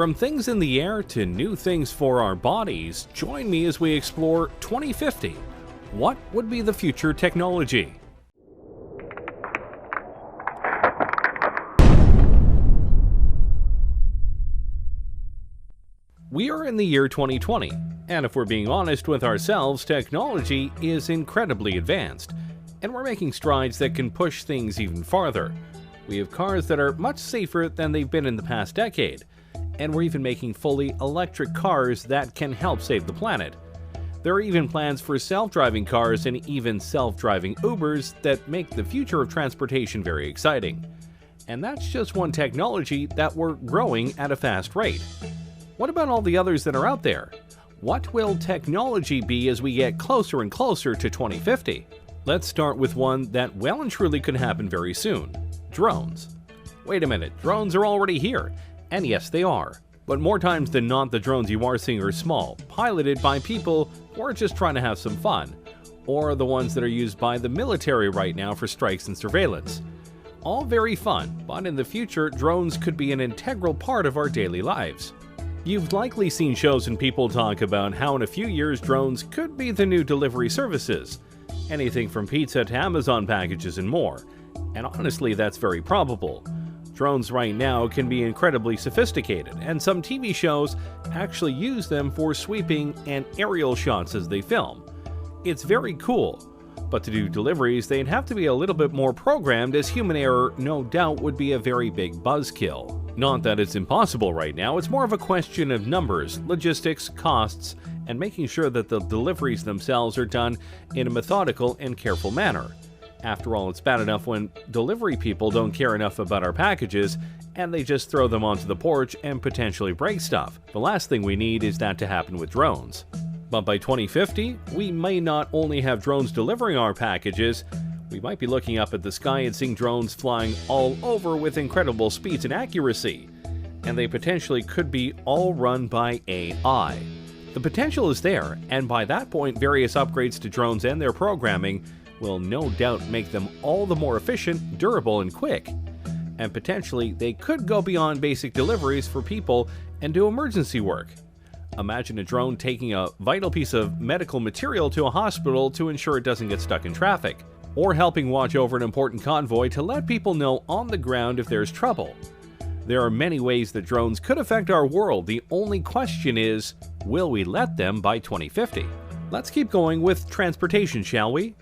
From things in the air to new things for our bodies, join me as we explore 2050. What would be the future technology? We are in the year 2020, and if we're being honest with ourselves, technology is incredibly advanced, and we're making strides that can push things even farther. We have cars that are much safer than they've been in the past decade, and we're even making fully electric cars that can help save the planet. There are even plans for self-driving cars and even self-driving Ubers that make the future of transportation very exciting. And that's just one technology that we're growing at a fast rate. What about all the others that are out there? What will technology be as we get closer and closer to 2050? Let's start with one that well and truly could happen very soon: drones. Wait a minute, drones are already here. And yes, they are. But more times than not, the drones you are seeing are small, piloted by people who are just trying to have some fun, or the ones that are used by the military right now for strikes and surveillance. All very fun, but in the future, drones could be an integral part of our daily lives. You've likely seen shows and people talk about how in a few years drones could be the new delivery services. Anything from pizza to Amazon packages and more. And honestly, that's very probable. Drones right now can be incredibly sophisticated, and some TV shows actually use them for sweeping and aerial shots as they film. It's very cool, but to do deliveries, they'd have to be a little bit more programmed, as human error no doubt would be a very big buzzkill. Not that it's impossible right now, it's more of a question of numbers, logistics, costs, and making sure that the deliveries themselves are done in a methodical and careful manner. After all, it's bad enough when delivery people don't care enough about our packages and they just throw them onto the porch and potentially break stuff. The last thing we need is that to happen with drones. But by 2050, we may not only have drones delivering our packages, we might be looking up at the sky and seeing drones flying all over with incredible speeds and accuracy. And they potentially could be all run by AI. The potential is there, and by that point, various upgrades to drones and their programming will no doubt make them all the more efficient, durable, and quick. And potentially, they could go beyond basic deliveries for people and do emergency work. Imagine a drone taking a vital piece of medical material to a hospital to ensure it doesn't get stuck in traffic, or helping watch over an important convoy to let people know on the ground if there's trouble. There are many ways that drones could affect our world. The only question is, will we let them by 2050? Let's keep going with transportation, shall we?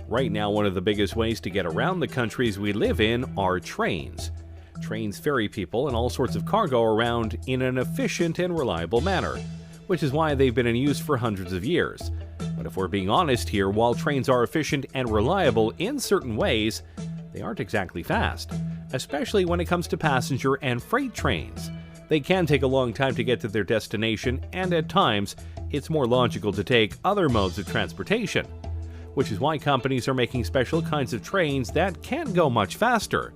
Right now, one of the biggest ways to get around the countries we live in are trains. Trains ferry people and all sorts of cargo around in an efficient and reliable manner, which is why they've been in use for hundreds of years. But if we're being honest here, while trains are efficient and reliable in certain ways, they aren't exactly fast, especially when it comes to passenger and freight trains. They can take a long time to get to their destination, and at times, it's more logical to take other modes of transportation, which is why companies are making special kinds of trains that can go much faster.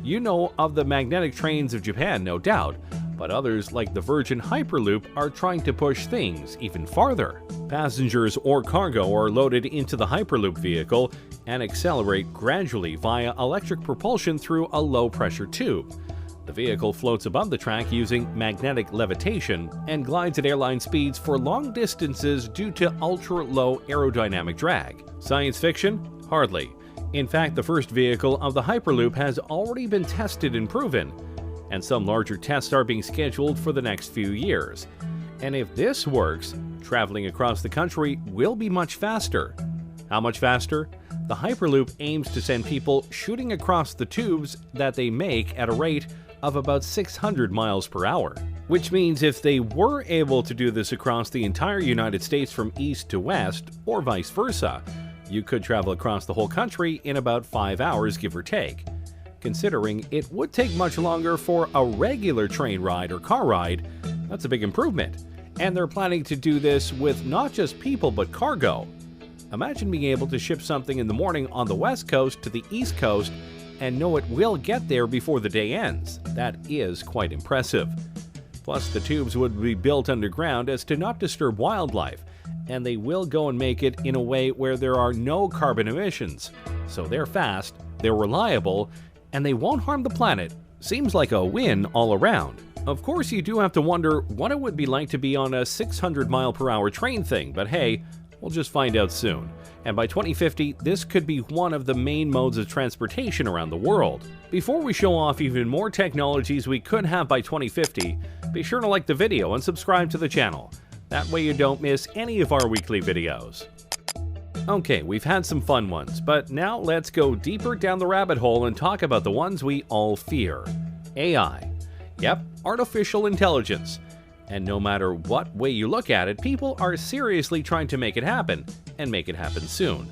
You know of the magnetic trains of Japan, no doubt, but others like the Virgin Hyperloop are trying to push things even farther. Passengers or cargo are loaded into the Hyperloop vehicle and accelerate gradually via electric propulsion through a low-pressure tube. The vehicle floats above the track using magnetic levitation and glides at airline speeds for long distances due to ultra-low aerodynamic drag. Science fiction? Hardly. In fact, the first vehicle of the Hyperloop has already been tested and proven, and some larger tests are being scheduled for the next few years. And if this works, traveling across the country will be much faster. How much faster? The Hyperloop aims to send people shooting across the tubes that they make at a rate of about 600 miles per hour. Which means if they were able to do this across the entire United States from east to west, or vice versa, you could travel across the whole country in about 5 hours, give or take. Considering it would take much longer for a regular train ride or car ride, that's a big improvement. And they're planning to do this with not just people but cargo. Imagine being able to ship something in the morning on the West Coast to the East Coast and know it will get there before the day ends. That is quite impressive. Plus, the tubes would be built underground as to not disturb wildlife, and they will go and make it in a way where there are no carbon emissions. So they're fast, they're reliable, and they won't harm the planet. Seems like a win all around. Of course, you do have to wonder what it would be like to be on a 600-mile-per-hour train thing, but hey, we'll just find out soon. And by 2050, this could be one of the main modes of transportation around the world. Before we show off even more technologies we could have by 2050, be sure to like the video and subscribe to the channel. That way you don't miss any of our weekly videos. Okay, we've had some fun ones, but now let's go deeper down the rabbit hole and talk about the ones we all fear. AI. Yep, artificial intelligence. And no matter what way you look at it, people are seriously trying to make it happen, and make it happen soon.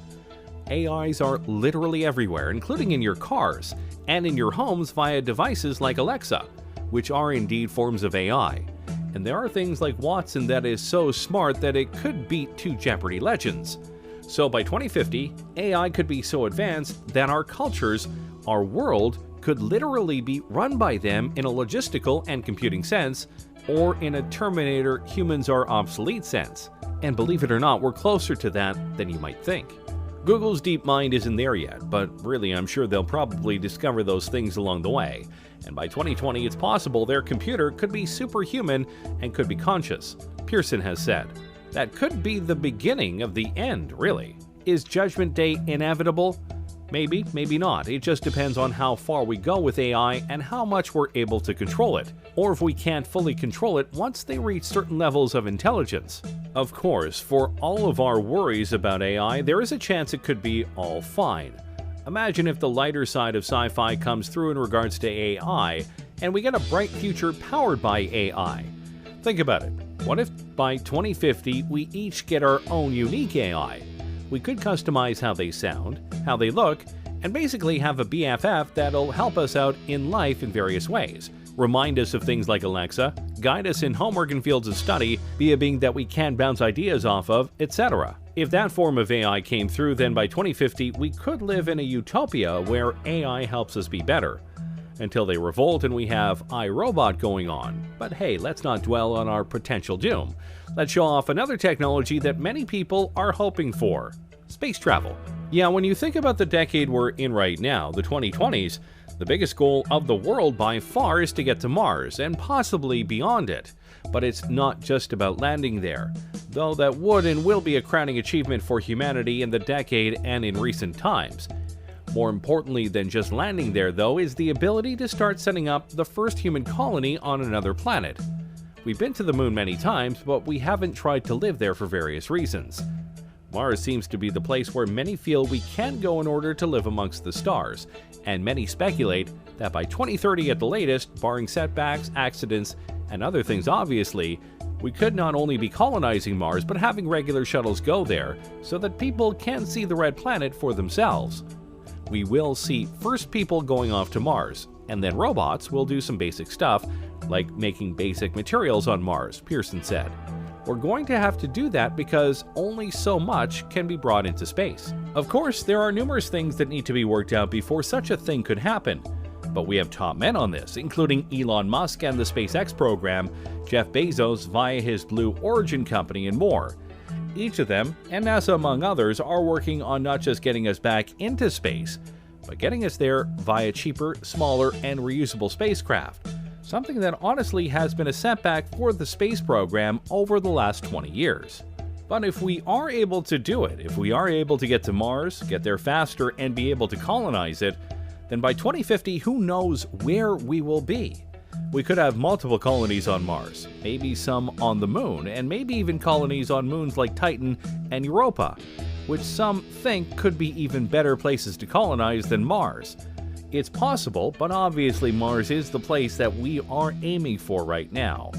AIs are literally everywhere, including in your cars, and in your homes via devices like Alexa, which are indeed forms of AI. And there are things like Watson that is so smart that it could beat two Jeopardy legends. So by 2050, AI could be so advanced that our cultures, our world, could literally be run by them in a logistical and computing sense, or in a Terminator humans are obsolete sense. And believe it or not, we're closer to that than you might think. Google's DeepMind isn't there yet, but really I'm sure they'll probably discover those things along the way. And by 2020, it's possible their computer could be superhuman and could be conscious, Pearson has said. That could be the beginning of the end, really. Is Judgment Day inevitable? Maybe, maybe not. It just depends on how far we go with AI and how much we're able to control it, or if we can't fully control it once they reach certain levels of intelligence. Of course, for all of our worries about AI, there is a chance it could be all fine. Imagine if the lighter side of sci-fi comes through in regards to AI, and we get a bright future powered by AI. Think about it. What if by 2050 we each get our own unique AI? We could customize how they sound, how they look, and basically have a BFF that'll help us out in life in various ways. Remind us of things like Alexa, guide us in homework and fields of study, be a being that we can bounce ideas off of, etc. If that form of AI came through, then by 2050 we could live in a utopia where AI helps us be better. Until they revolt and we have iRobot going on. But hey, let's not dwell on our potential doom. Let's show off another technology that many people are hoping for: space travel. Yeah, when you think about the decade we're in right now, the 2020s, the biggest goal of the world by far is to get to Mars, and possibly beyond it. But it's not just about landing there, though that would and will be a crowning achievement for humanity in the decade and in recent times. More importantly than just landing there, though, is the ability to start setting up the first human colony on another planet. We've been to the moon many times, but we haven't tried to live there for various reasons. Mars seems to be the place where many feel we can go in order to live amongst the stars, and many speculate that by 2030 at the latest, barring setbacks, accidents, and other things obviously, we could not only be colonizing Mars but having regular shuttles go there so that people can see the red planet for themselves. We will see first people going off to Mars, and then robots will do some basic stuff, like making basic materials on Mars, Pearson said. We're going to have to do that because only so much can be brought into space. Of course, there are numerous things that need to be worked out before such a thing could happen. But we have top men on this, including Elon Musk and the SpaceX program, Jeff Bezos via his Blue Origin company, and more. Each of them, and NASA among others, are working on not just getting us back into space, but getting us there via cheaper, smaller, and reusable spacecraft, something that honestly has been a setback for the space program over the last 20 years. But if we are able to do it, if we are able to get to Mars, get there faster, and be able to colonize it, then by 2050, who knows where we will be? We could have multiple colonies on Mars, maybe some on the moon, and maybe even colonies on moons like Titan and Europa, which some think could be even better places to colonize than Mars. It's possible, but obviously Mars is the place that we are aiming for right now.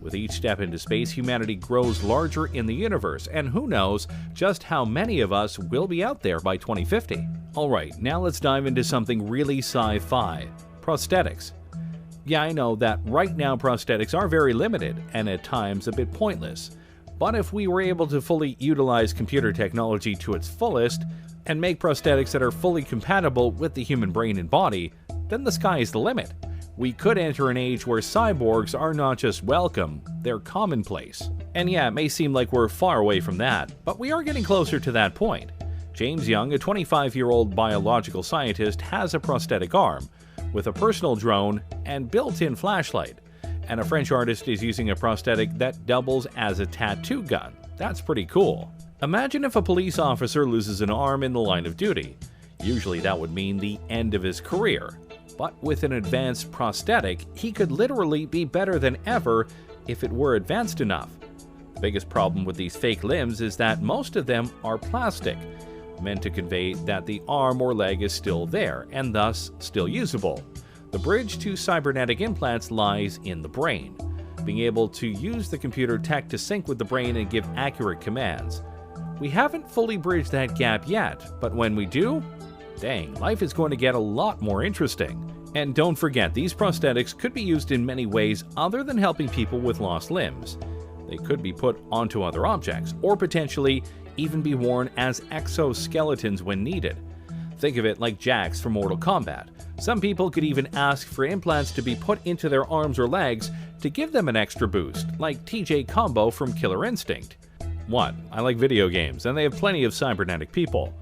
With each step into space, humanity grows larger in the universe, and who knows just how many of us will be out there by 2050. Alright, now let's dive into something really sci-fi: prosthetics. Yeah, I know that right now prosthetics are very limited, and at times a bit pointless. But if we were able to fully utilize computer technology to its fullest, and make prosthetics that are fully compatible with the human brain and body, then the sky is the limit. We could enter an age where cyborgs are not just welcome, they're commonplace. And yeah, it may seem like we're far away from that, but we are getting closer to that point. James Young, a 25-year-old biological scientist, has a prosthetic arm, with a personal drone and built-in flashlight. and a French artist is using a prosthetic that doubles as a tattoo gun. That's pretty cool. Imagine if a police officer loses an arm in the line of duty. Usually that would mean the end of his career. But with an advanced prosthetic, he could literally be better than ever if it were advanced enough. The biggest problem with these fake limbs is that most of them are plastic, meant to convey that the arm or leg is still there, and thus still usable. The bridge to cybernetic implants lies in the brain, being able to use the computer tech to sync with the brain and give accurate commands. We haven't fully bridged that gap yet, but when we do, dang, life is going to get a lot more interesting. And don't forget, these prosthetics could be used in many ways other than helping people with lost limbs. They could be put onto other objects, or potentially even be worn as exoskeletons when needed. Think of it like Jax from Mortal Kombat. Some people could even ask for implants to be put into their arms or legs to give them an extra boost, like TJ Combo from Killer Instinct. 1. I like video games, and they have plenty of cybernetic people.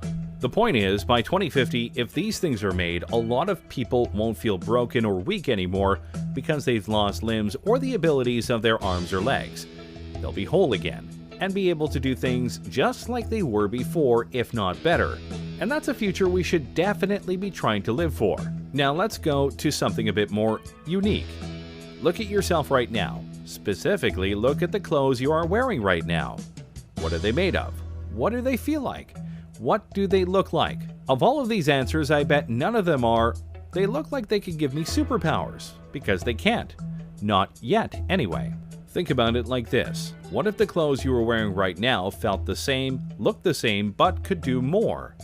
The point is, by 2050, if these things are made, a lot of people won't feel broken or weak anymore because they've lost limbs or the abilities of their arms or legs. They'll be whole again, and be able to do things just like they were before, if not better. And that's a future we should definitely be trying to live for. Now let's go to something a bit more unique. Look at yourself right now. Specifically, look at the clothes you are wearing right now. What are they made of? What do they feel like? What do they look like? Of all of these answers, I bet none of them are, they look like they could give me superpowers, because they can't. Not yet, anyway. Think about it like this. What if the clothes you are wearing right now felt the same, looked the same, but could do more?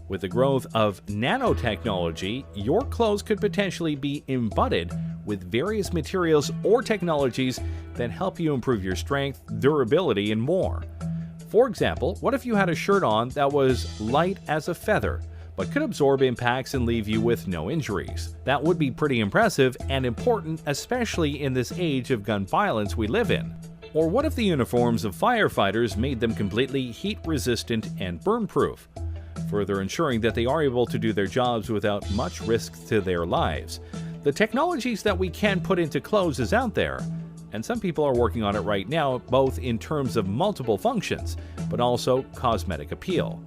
With the growth of nanotechnology, your clothes could potentially be embodied with various materials or technologies that help you improve your strength, durability, and more. For example, what if you had a shirt on that was light as a feather, but could absorb impacts and leave you with no injuries? That would be pretty impressive and important, especially in this age of gun violence we live in. Or what if the uniforms of firefighters made them completely heat-resistant and burn-proof, further ensuring that they are able to do their jobs without much risk to their lives? The technologies that we can put into clothes is out there, and some people are working on it right now, both in terms of multiple functions, but also cosmetic appeal.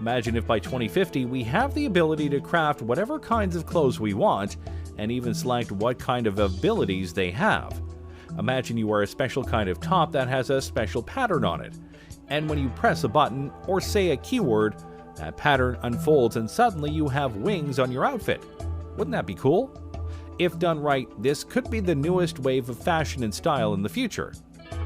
Imagine if by 2050 we have the ability to craft whatever kinds of clothes we want, and even select what kind of abilities they have. Imagine you wear a special kind of top that has a special pattern on it, and when you press a button or say a keyword, that pattern unfolds and suddenly you have wings on your outfit. Wouldn't that be cool? If done right, this could be the newest wave of fashion and style in the future.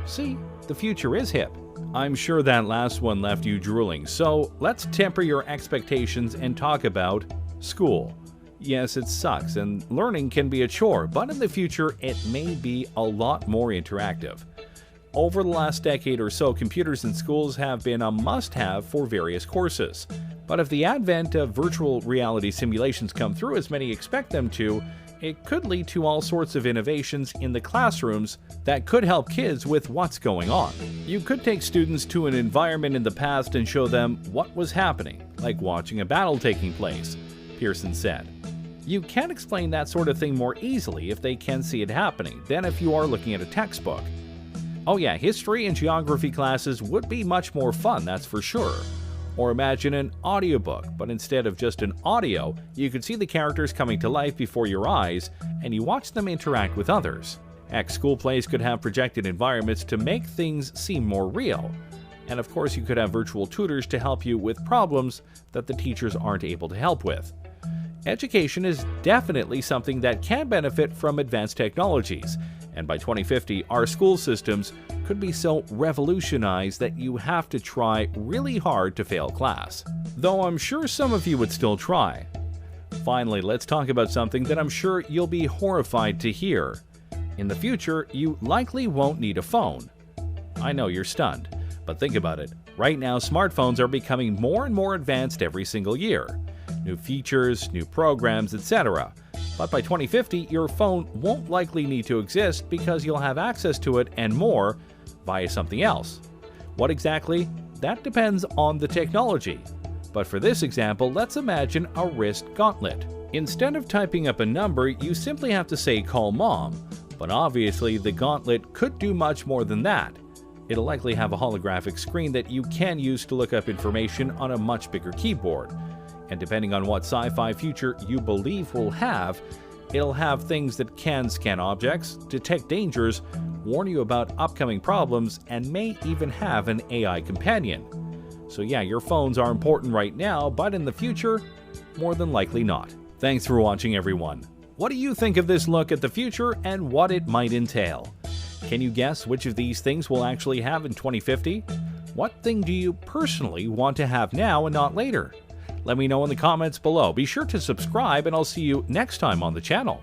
See, the future is hip. I'm sure that last one left you drooling, so let's temper your expectations and talk about school. Yes, it sucks, and learning can be a chore, but in the future it may be a lot more interactive. Over the last decade or so, computers in schools have been a must-have for various courses. But if the advent of virtual reality simulations come through as many expect them to, it could lead to all sorts of innovations in the classrooms that could help kids with what's going on. You could take students to an environment in the past and show them what was happening, like watching a battle taking place, Pearson said. You can explain that sort of thing more easily if they can see it happening than if you are looking at a textbook. Oh yeah, history and geography classes would be much more fun, that's for sure. Or imagine an audiobook, but instead of just an audio, you could see the characters coming to life before your eyes, and you watch them interact with others. Heck, school plays could have projected environments to make things seem more real. And of course, you could have virtual tutors to help you with problems that the teachers aren't able to help with. Education is definitely something that can benefit from advanced technologies, and by 2050, our school systems could be so revolutionized that you have to try really hard to fail class. Though I'm sure some of you would still try. Finally, let's talk about something that I'm sure you'll be horrified to hear. In the future, you likely won't need a phone. I know you're stunned, but think about it. Right now, smartphones are becoming more and more advanced every single year. New features, new programs, etc. But by 2050, your phone won't likely need to exist because you'll have access to it and more via something else. What exactly? That depends on the technology. But for this example, let's imagine a wrist gauntlet. Instead of typing up a number, you simply have to say "call mom," But obviously, the Gauntlet could do much more than that. It'll likely have a holographic screen that you can use to look up information on a much bigger keyboard. And depending on what sci-fi future you believe will have, it'll have things that can scan objects, detect dangers, warn you about upcoming problems, and may even have an AI companion. So yeah, your phones are important right now, but in the future, more than likely not. Thanks for watching, everyone. What do you think of this look at the future and what it might entail? Can you guess which of these things we'll actually have in 2050? What thing do you personally want to have now and not later? Let me know in the comments below. Be sure to subscribe, and I'll see you next time on the channel.